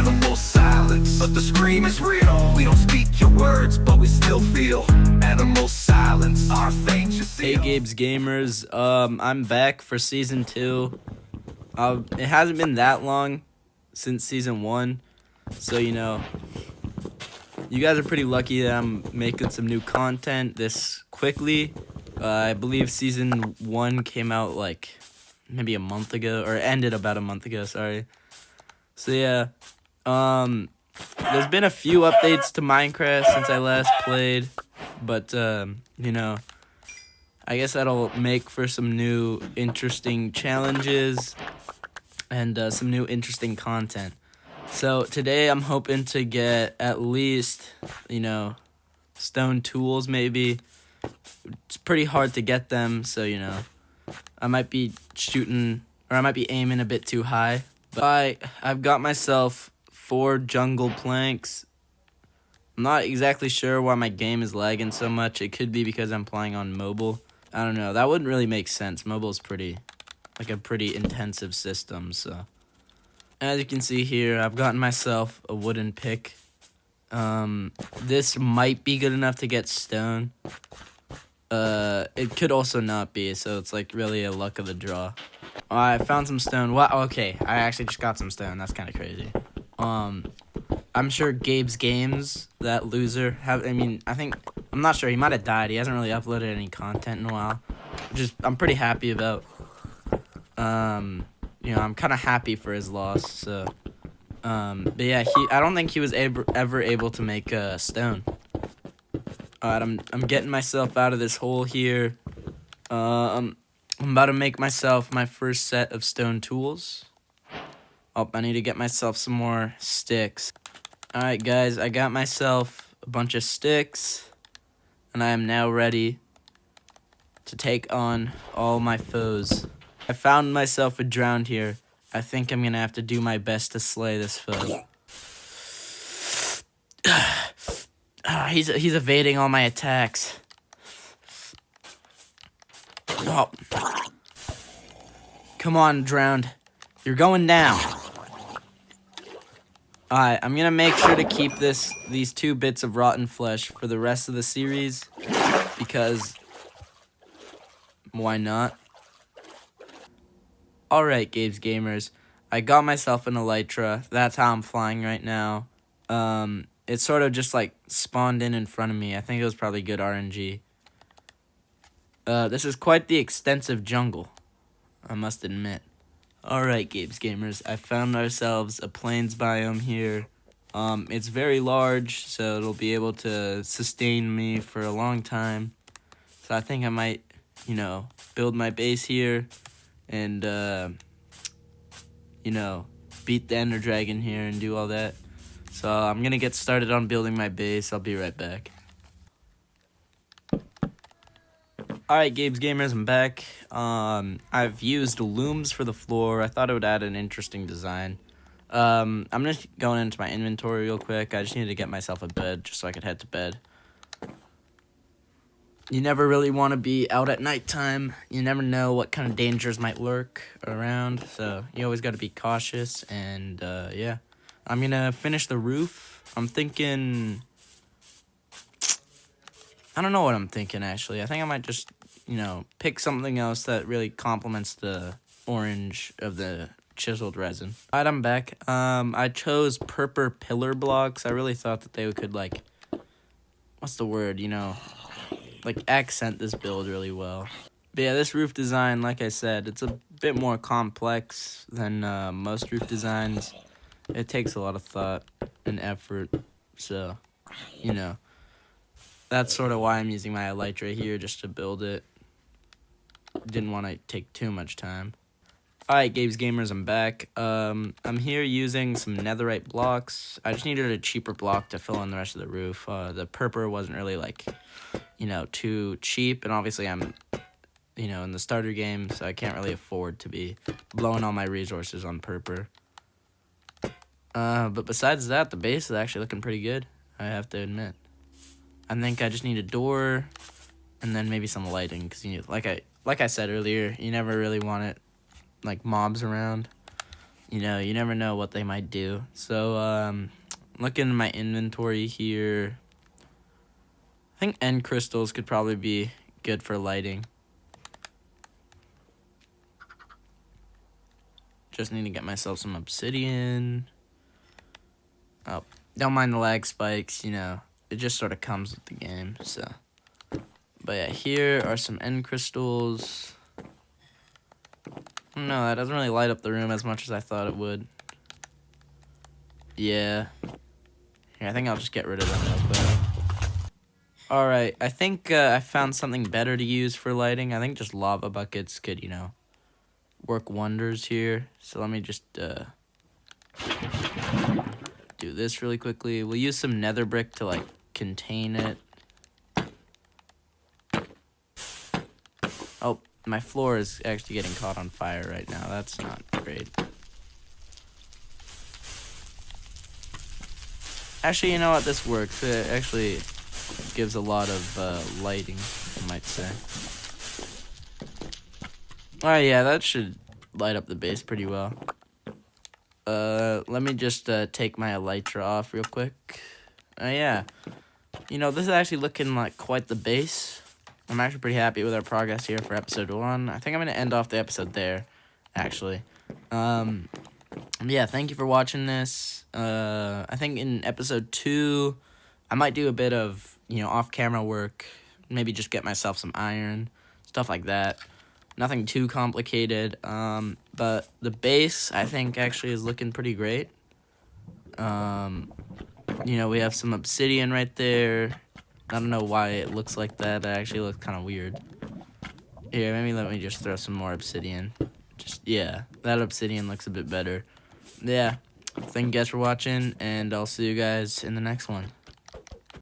Animal silence, but the scream is real. We don't speak your words, but we still feel. Animal silence, our fate you Hey seal. Gabe's Gamers, I'm back for Season 2. It hasn't been that long since Season 1, so you guys are pretty lucky that I'm making some new content this quickly. I believe Season 1 came out like maybe a month ago, or ended about a month ago, sorry. So yeah, there's been a few updates to Minecraft since I last played, but I guess that'll make for some new interesting challenges and some new interesting content. So today I'm hoping to get at least, stone tools maybe. It's pretty hard to get them, so, I might be aiming a bit too high. But I've got myself 4 jungle planks. I'm not exactly sure why my game is lagging so much. It could be because I'm playing on mobile. I don't know. That wouldn't really make sense. Mobile's pretty intensive system, so. As you can see here, I've gotten myself a wooden pick. This might be good enough to get stone. It could also not be, so it's like really a luck of the draw. I found some stone. Wow, okay, I actually just got some stone. That's kind of crazy. I'm sure Gabe's Games, that loser, I'm not sure. He might have died. He hasn't really uploaded any content in a while. I'm pretty happy about. I'm kind of happy for his loss. So, but yeah, I don't think he was ever able to make stone. Alright, I'm getting myself out of this hole here. I'm about to make myself my first set of stone tools. Oh, I need to get myself some more sticks. Alright guys, I got myself a bunch of sticks, and I am now ready to take on all my foes. I found myself a drowned here. I think I'm gonna have to do my best to slay this foe. He's evading all my attacks. Oh. Come on, drowned. You're going down. Alright, I'm gonna make sure to keep these 2 bits of rotten flesh for the rest of the series, because why not? Alright, Gabe's Gamers, I got myself an elytra. That's how I'm flying right now. It sort of just like spawned in front of me. I think it was probably good RNG. This is quite the extensive jungle, I must admit. Alright, Gabe's Gamers, I found ourselves a plains biome here. It's very large, so it'll be able to sustain me for a long time. So I think I might, build my base here and, beat the Ender Dragon here and do all that. So I'm gonna get started on building my base. I'll be right back. Alright, Gabe's Gamers, I'm back. I've used looms for the floor. I thought it would add an interesting design. I'm just going into my inventory real quick. I just need to get myself a bed just so I could head to bed. You never really want to be out at nighttime. You never know what kind of dangers might lurk around. So you always got to be cautious. And yeah, I'm going to finish the roof. I'm thinking... I don't know what I'm thinking, actually. I think I might just, pick something else that really complements the orange of the chiseled resin. Alright, I'm back. I chose purple pillar blocks. I really thought that they could, what's the word, accent this build really well. But yeah, this roof design, like I said, it's a bit more complex than most roof designs. It takes a lot of thought and effort, so, that's sort of why I'm using my elytra here, just to build it. Didn't want to take too much time. Alright, Gabe's Gamers, I'm back. I'm here using some netherite blocks. I just needed a cheaper block to fill in the rest of the roof. The purple wasn't really, too cheap, and obviously I'm, in the starter game, so I can't really afford to be blowing all my resources on purple. But besides that, the base is actually looking pretty good, I have to admit. I think I just need a door, and then maybe some lighting, because like I said earlier, you never really want it, mobs around. You know, you never know what they might do. So, looking at my inventory here, I think end crystals could probably be good for lighting. Just need to get myself some obsidian. Oh, don't mind the lag spikes, you know, it just sort of comes with the game, so. But yeah, here are some end crystals. No, that doesn't really light up the room as much as I thought it would. Yeah. Here, I think I'll just get rid of them real quick. Alright, I think I found something better to use for lighting. I think just lava buckets could, you know, work wonders here. So let me just do this really quickly. We'll use some nether brick to, like, contain it. Oh, my floor is actually getting caught on fire right now. That's not great. Actually, you know what? This works. It actually gives a lot of lighting, I might say. Alright, yeah, that should light up the base pretty well. Let me just take my elytra off real quick. Yeah. You know, this is actually looking like quite the base. I'm actually pretty happy with our progress here for episode 1. I think I'm going to end off the episode there, actually. Yeah, thank you for watching this. I think in episode 2, I might do a bit of, you know, off-camera work. Maybe just get myself some iron, stuff like that. Nothing too complicated. But the base, I think, actually is looking pretty great. You know, we have some obsidian right there. I don't know why it looks like that. It actually looks kind of weird. Here, maybe let me just throw some more obsidian. Yeah, that obsidian looks a bit better. Yeah, thank you guys for watching, and I'll see you guys in the next one.